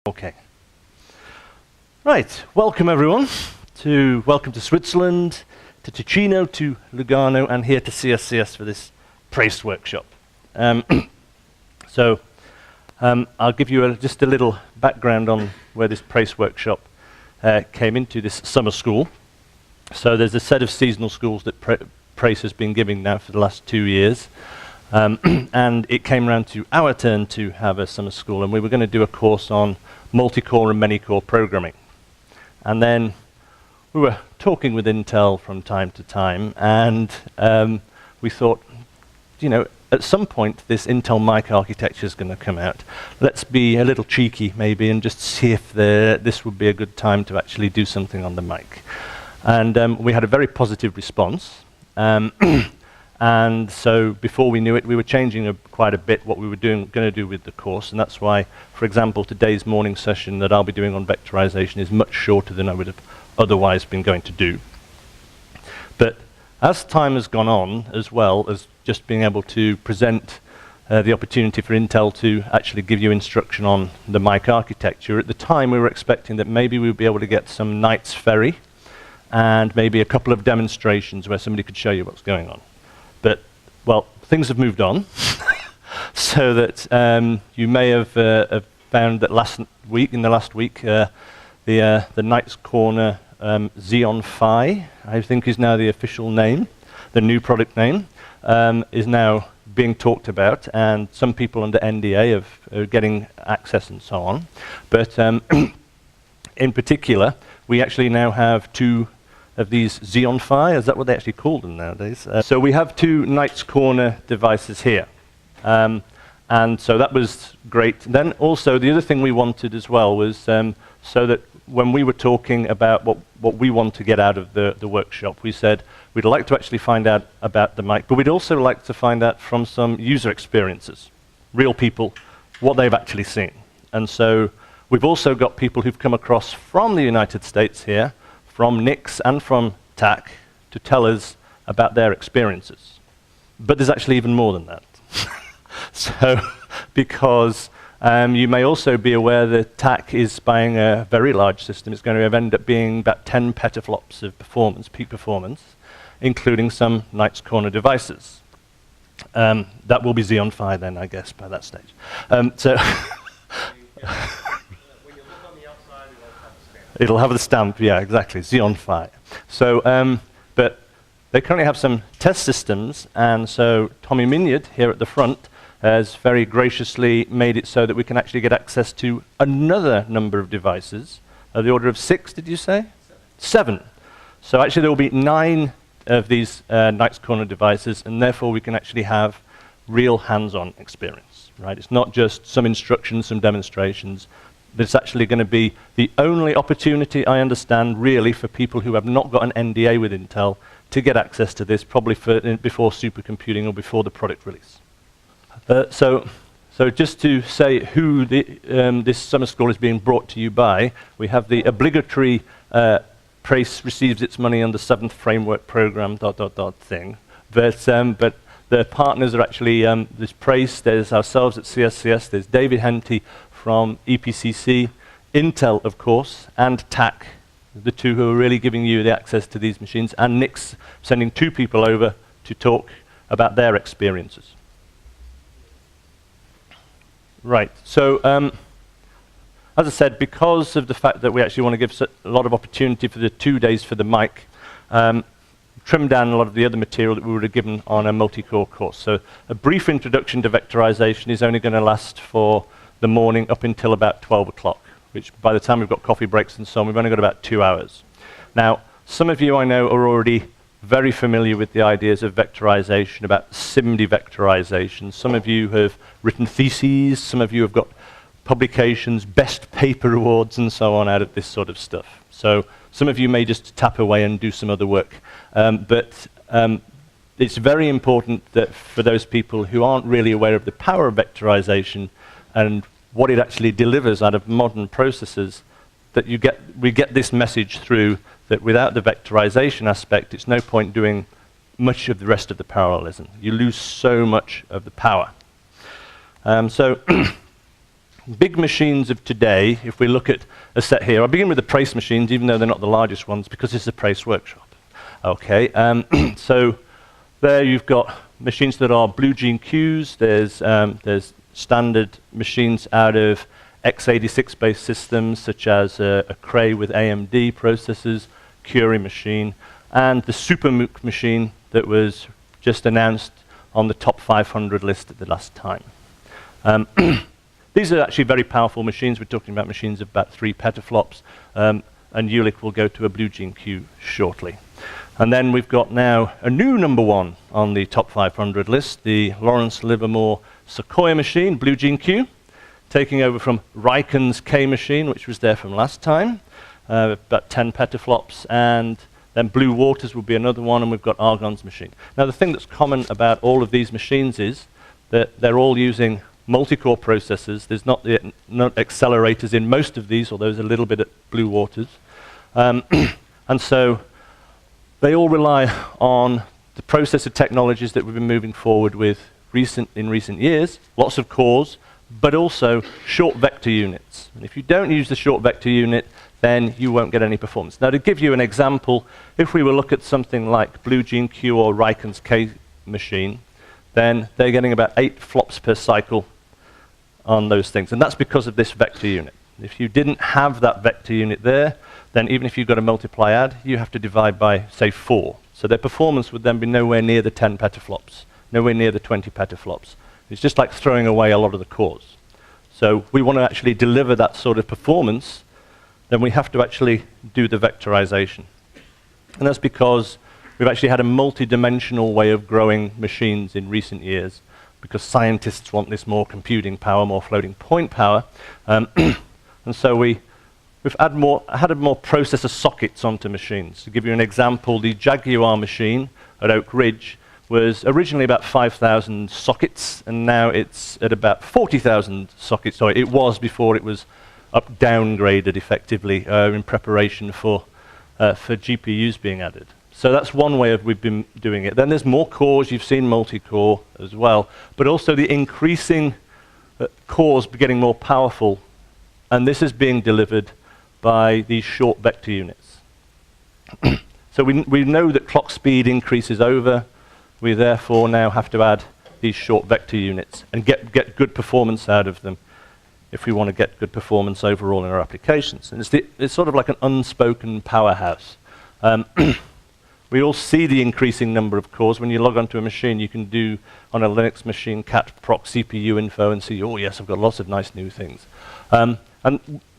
Okay. Right, welcome everyone. Welcome to Switzerland, to Ticino, to Lugano, and here to CSCS for this PRACE workshop. I'll give you just a little background on where this PRACE workshop came into this summer school. So there's a set of seasonal schools that PRACE has been giving now for the last 2 years. And it came around to our turn to have a summer school, and we were going to do a course on multi-core and many-core programming. And then we were talking with Intel from time to time, and we thought, you know, at some point this Intel mic architecture is going to come out. Let's be a little cheeky maybe and just see if this would be a good time to actually do something on the mic. And we had a very positive response. And so before we knew it, we were changing quite a bit what we were going to do with the course, and that's why, for example, today's morning session that I'll be doing on vectorization is much shorter than I would have otherwise been going to do. But as time has gone on, as well as just being able to present the opportunity for Intel to actually give you instruction on the mic architecture, at the time we were expecting that maybe we would be able to get some Knight's Ferry and maybe a couple of demonstrations where somebody could show you what's going on. But, well, things have moved on, so that you may have found that in the last week, the Knight's Corner Xeon Phi, I think is now the official name, the new product name, is now being talked about, and some people under NDA are getting access and so on. But in particular, we actually now have two of these Xeon Phi, is that what they actually call them nowadays? So we have two Knight's Corner devices here. And so that was great. Then also the other thing we wanted as well was so that when we were talking about what we want to get out of the workshop, we said we'd like to actually find out about the mic, but we'd also like to find out from some user experiences, real people, what they've actually seen. And so we've also got people who've come across from the United States here, from NICS and from TAC, to tell us about their experiences. But there's actually even more than that. So, because you may also be aware that TAC is buying a very large system. It's going to end up being about 10 petaflops of performance, peak performance, including some Knight's Corner devices. That will be Xeon Phi then, I guess, by that stage. It'll have the stamp, yeah, exactly, Xeon Phi. So, but they currently have some test systems, and so Tommy Minyard here at the front has very graciously made it so that we can actually get access to another number of devices, the order of 6, did you say? 7. So actually there will be 9 of these Knight's Corner devices, and therefore we can actually have real hands-on experience, right? It's not just some instructions, some demonstrations. It's actually going to be the only opportunity, I understand, really, for people who have not got an NDA with Intel to get access to this, probably before supercomputing or before the product release. So just to say who this summer school is being brought to you by, we have the obligatory PRACE receives its money on the 7th framework program, ... thing. But the partners are actually this PRACE, there's ourselves at CSCS, there's David Henty from EPCC, Intel, of course, and TAC, the two who are really giving you the access to these machines, and NICS sending 2 people over to talk about their experiences. Right, so as I said, because of the fact that we actually want to give a lot of opportunity for the 2 days for the mic, trim down a lot of the other material that we would have given on a multi-core course. So a brief introduction to vectorization is only going to last for the morning up until about 12 o'clock, which by the time we've got coffee breaks and so on, we've only got about 2 hours. Now, some of you I know are already very familiar with the ideas of vectorization, about SIMD vectorization. Some of you have written theses, some of you have got publications, best paper awards and so on out of this sort of stuff. So some of you may just tap away and do some other work. But it's very important that for those people who aren't really aware of the power of vectorization and what it actually delivers out of modern processors, that we get this message through that without the vectorization aspect, it's no point doing much of the rest of the parallelism. You lose so much of the power. So big machines of today, if we look at a set here, I'll begin with the PRACE machines, even though they're not the largest ones, because this is a PRACE workshop. Okay, so there you've got machines that are blue gene queues. There's standard machines out of x86-based systems, such as a Cray with AMD processors, Curie machine, and the Supercomputing machine that was just announced on the top 500 list at the last time. These are actually very powerful machines. We're talking about machines of about 3 petaflops, and Jülich will go to a blue gene queue shortly. And then we've got now a new number 1 on the top 500 list, the Lawrence Livermore Sequoia machine, blue gene queue, taking over from Riken's K machine, which was there from last time, about 10 petaflops, and then Blue Waters will be another one, and we've got Argonne's machine. Now, the thing that's common about all of these machines is that they're all using multi-core processors. There's not accelerators in most of these, although there's a little bit at Blue Waters. And so they all rely on the processor technologies that we've been moving forward with in recent years, lots of cores, but also short vector units. And if you don't use the short vector unit, then you won't get any performance. Now, to give you an example, if we were to look at something like Blue Gene Q or Riken's K machine, then they're getting about 8 flops per cycle on those things. And that's because of this vector unit. If you didn't have that vector unit there, then even if you've got a multiply add, you have to divide by, say, 4. So their performance would then be nowhere near the 10 petaflops, nowhere near the 20 petaflops. It's just like throwing away a lot of the cores. So we want to actually deliver that sort of performance, then we have to actually do the vectorization. And that's because we've actually had a multi-dimensional way of growing machines in recent years, because scientists want this more computing power, more floating point power. And so we've added more processor sockets onto machines. To give you an example, the Jaguar machine at Oak Ridge was originally about 5,000 sockets, and now it's at about 40,000 sockets. Sorry, it was before it was downgraded effectively in preparation for GPUs being added. So that's one way we've been doing it. Then there's more cores. You've seen multi-core as well, but also the increasing cores getting more powerful, and this is being delivered by these short vector units. So we know that clock speed increases over. We therefore now have to add these short vector units and get good performance out of them if we want to get good performance overall in our applications. And it's sort of like an unspoken powerhouse. We all see the increasing number of cores. When you log onto a machine, you can do on a Linux machine cat proc CPU info and see, oh yes, I've got lots of nice new things. And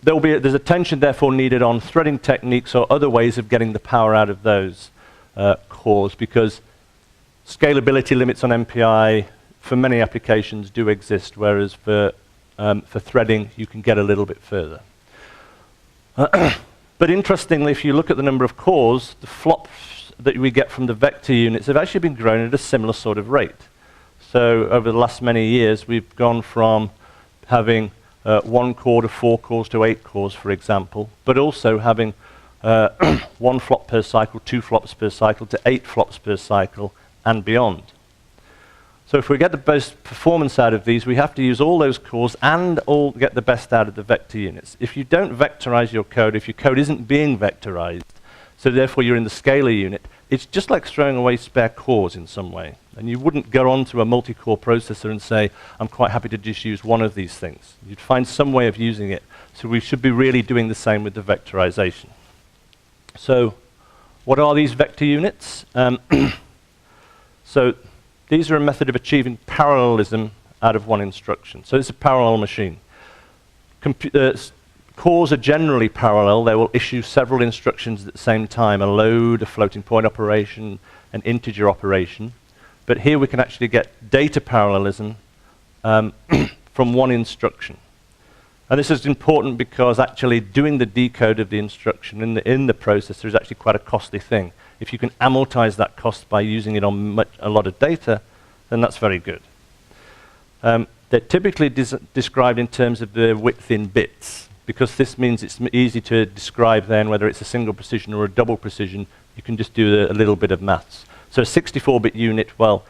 there's attention therefore needed on threading techniques or other ways of getting the power out of those cores, because scalability limits on MPI for many applications do exist, whereas for threading you can get a little bit further. But interestingly, if you look at the number of cores, the flops that we get from the vector units have actually been growing at a similar sort of rate. So over the last many years, we've gone from having 1 core to 4 cores to 8 cores, for example, but also having 1 flop per cycle, 2 flops per cycle, to 8 flops per cycle, and beyond. So if we get the best performance out of these, we have to use all those cores and all get the best out of the vector units. If you don't vectorize your code, if your code isn't being vectorized, so therefore you're in the scalar unit, it's just like throwing away spare cores in some way. And you wouldn't go onto a multi-core processor and say, I'm quite happy to just use one of these things. You'd find some way of using it. So we should be really doing the same with the vectorization. So what are these vector units? So these are a method of achieving parallelism out of one instruction. So it's a parallel machine. Cores are generally parallel. They will issue several instructions at the same time, a load, a floating point operation, an integer operation. But here we can actually get data parallelism from one instruction. And this is important because actually doing the decode of the instruction in the processor is actually quite a costly thing. If you can amortize that cost by using it on a lot of data, then that's very good. They're typically described in terms of the width in bits, because this means it's easy to describe then whether it's a single precision or a double precision. You can just do a little bit of maths. So a 64-bit unit, well,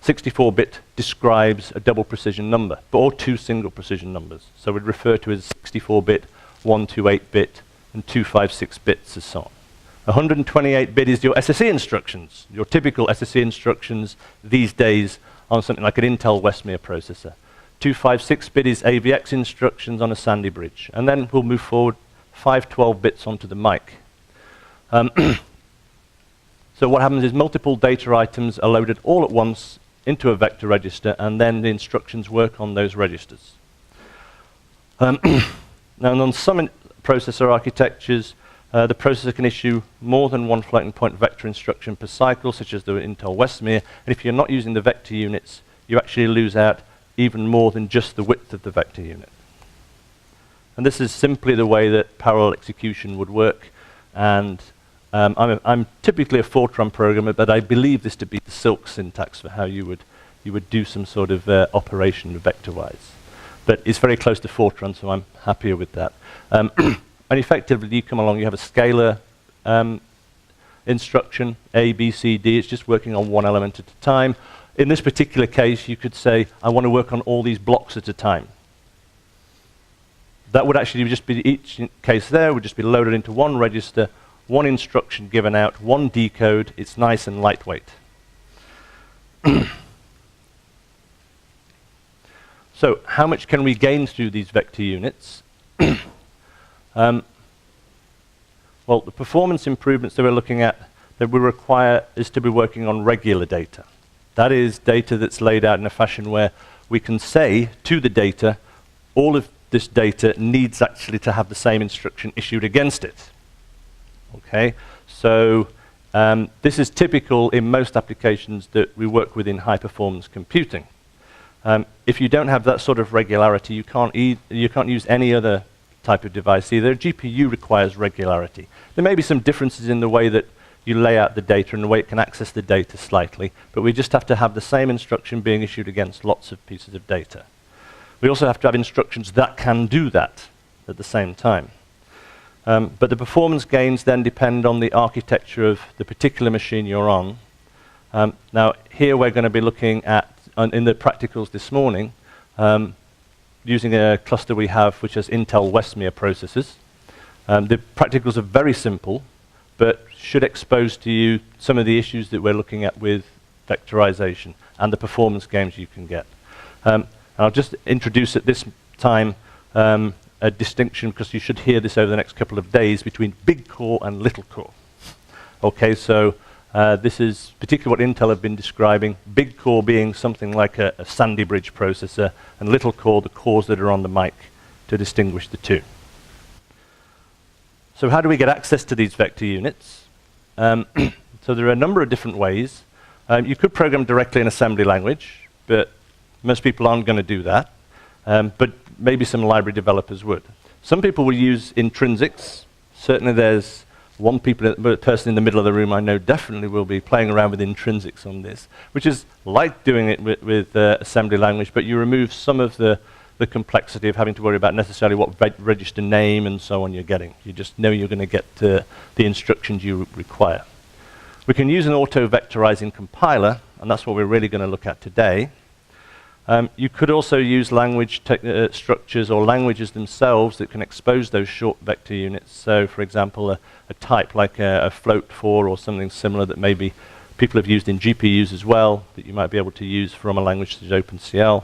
64-bit describes a double precision number, or two single precision numbers. So we'd refer to as 64-bit, 128-bit, and 256 bits, and so on. 128-bit is your SSE instructions, your typical SSE instructions these days on something like an Intel Westmere processor. 256-bit is AVX instructions on a Sandy Bridge. And then we'll move forward 512 bits onto the mic. So what happens is multiple data items are loaded all at once into a vector register, and then the instructions work on those registers. Now, on some processor architectures, the processor can issue more than one floating point vector instruction per cycle, such as the Intel Westmere. And if you're not using the vector units, you actually lose out even more than just the width of the vector unit. And this is simply the way that parallel execution would work. And I'm typically a Fortran programmer, but I believe this to be the silk syntax for how you would do some sort of operation vector-wise. But it's very close to Fortran, so I'm happier with that. And effectively, you come along, you have a scalar instruction, A, B, C, D. It's just working on one element at a time. In this particular case, you could say, I want to work on all these blocks at a time. That would actually just be, each case there would just be loaded into one register, one instruction given out, one decode. It's nice and lightweight. So how much can we gain through these vector units? Well, the performance improvements that we're looking at that we require is to be working on regular data. That is data that's laid out in a fashion where we can say to the data, all of this data needs actually to have the same instruction issued against it. Okay, so this is typical in most applications that we work with in high-performance computing. If you don't have that sort of regularity, you can't use any other type of device either. A GPU requires regularity. There may be some differences in the way that you lay out the data and the way it can access the data slightly, but we just have to have the same instruction being issued against lots of pieces of data. We also have to have instructions that can do that at the same time. But the performance gains then depend on the architecture of the particular machine you're on. Now, here we're going to be looking at, in the practicals this morning, using a cluster we have which has Intel Westmere processors. The practicals are very simple, but should expose to you some of the issues that we're looking at with vectorization and the performance gains you can get. I'll just introduce at this time a distinction, because you should hear this over the next couple of days, between big core and little core. Okay, so this is particularly what Intel have been describing, big core being something like a Sandy Bridge processor, and little core, the cores that are on the mic, to distinguish the two. So how do we get access to these vector units? So there are a number of different ways. You could program directly in assembly language, but most people aren't going to do that. But maybe some library developers would. Some people will use intrinsics. Certainly there's one person in the middle of the room I know definitely will be playing around with intrinsics on this, which is like doing it with assembly language, but you remove some of the complexity of having to worry about necessarily what register name and so on you're getting. You just know you're going to get the instructions you require. We can use an auto-vectorizing compiler, and that's what we're really going to look at today. You could also use language structures or languages themselves that can expose those short vector units. So, for example, a type like a float4 or something similar that maybe people have used in GPUs as well, that you might be able to use from a language such as OpenCL.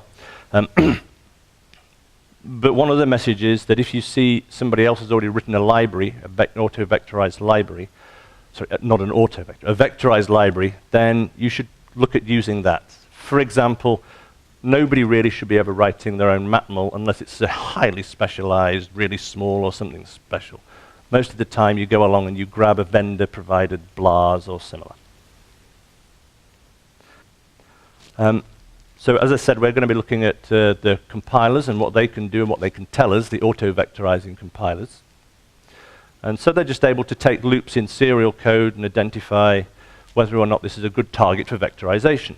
But one other message is that if you see somebody else has already written a library, an auto-vectorized library, sorry, not an auto-vector, a vectorized library, then you should look at using that. For example, nobody really should be ever writing their own matmul unless it's a highly specialized, really small or something special. Most of the time you go along and you grab a vendor-provided BLAS or similar. So as I said, we're going to be looking at the compilers and what they can do and what they can tell us, the auto-vectorizing compilers. And so they're just able to take loops in serial code and identify whether or not this is a good target for vectorization.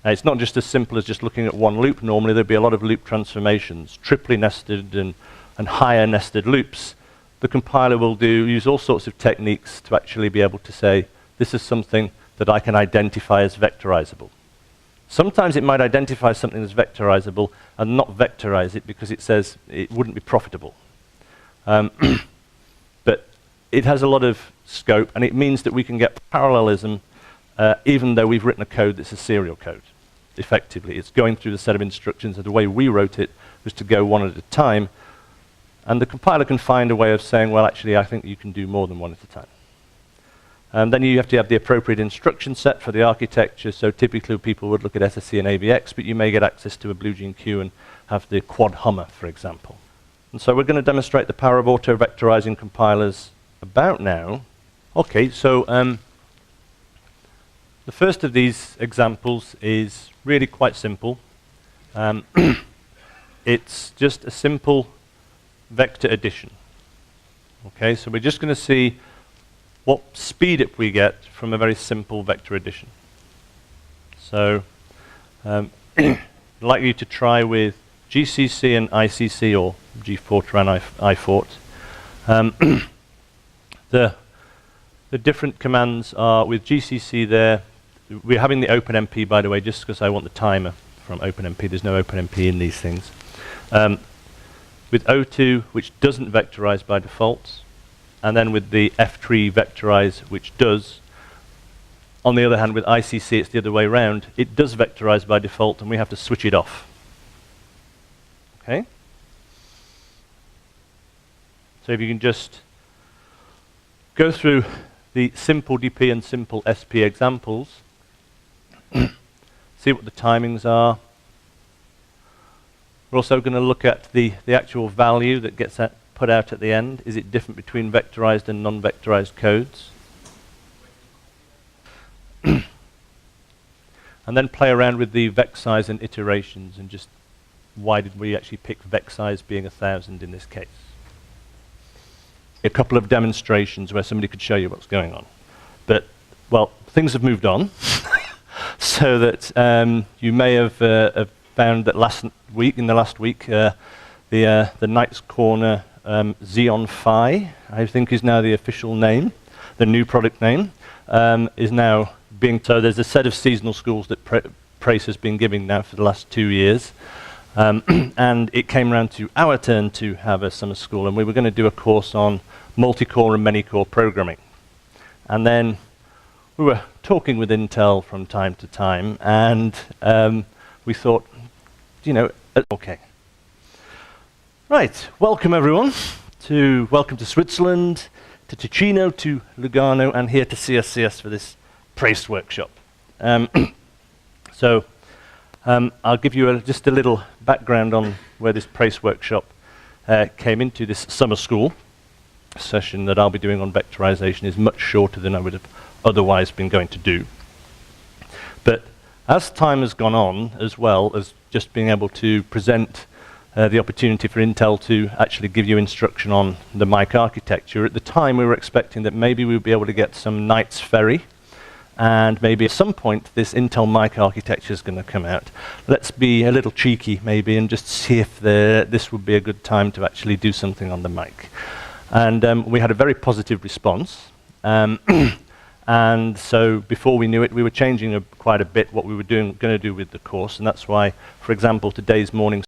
It's not just as simple as just looking at one loop. Normally there'd be a lot of loop transformations, triply nested and higher nested loops. The compiler will use all sorts of techniques to actually be able to say, this is something that I can identify as vectorizable. Sometimes it might identify something as vectorizable and not vectorize it because it says it wouldn't be profitable. But it has a lot of scope, and it means that we can get parallelism even though we've written a code that's a serial code. Effectively, it's going through the set of instructions, and the way we wrote it was to go one at a time, and the compiler can find a way of saying, well, actually, I think you can do more than one at a time. And then you have to have the appropriate instruction set for the architecture, so typically people would look at SSE and AVX, but you may get access to a Blue Gene Q and have the quad Hummer, for example. And so we're going to demonstrate the power of auto-vectorizing compilers about now. Okay, so the first of these examples is really quite simple. It's just a simple vector addition. Okay, so we're just going to see what speed up we get from a very simple vector addition. So I'd like you to try with GCC and ICC, or G-Fort and I-Fort. The different commands are with GCC there. We're having the OpenMP, by the way, just because I want the timer from OpenMP. There's no OpenMP in these things. With O2, which doesn't vectorize by default, and then with the F-tree vectorize, which does. On the other hand, with ICC, it's the other way around. It does vectorize by default, and we have to switch it off. Okay? So if you can just go through the simple DP and simple SP examples, see what the timings are. We're also going to look at the actual value that gets put out at the end. Is it different between vectorized and non-vectorized codes? And then play around with the vec size and iterations, and just why did we actually pick vec size being 1,000 in this case? A couple of demonstrations where somebody could show you what's going on. But, well, things have moved on, so that you may have found that in the last week, the Knight's Corner Xeon Phi, I think is now the official name, the new product name, is now being, so there's a set of seasonal schools that PRACE has been giving now for the last 2 years. And it came around to our turn to have a summer school, and we were going to do a course on multi-core and many-core programming. And then we were talking with Intel from time to time, and we thought, you know, okay. Right, welcome everyone. Welcome to Switzerland, to Ticino, to Lugano, and here to CSCS for this PRACE workshop. So I'll give you just a little background on where this PRACE workshop came into. This summer school session that I'll be doing on vectorization is much shorter than I would have otherwise been going to do. But as time has gone on, as well as just being able to present the opportunity for Intel to actually give you instruction on the mic architecture, at the time we were expecting that maybe we would be able to get some Knight's Ferry, and maybe at some point this Intel mic architecture is going to come out. Let's be a little cheeky maybe and just see if this would be a good time to actually do something on the mic. And we had a very positive response. And so before we knew it, we were changing quite a bit what we were going to do with the course, and that's why, for example, today's morning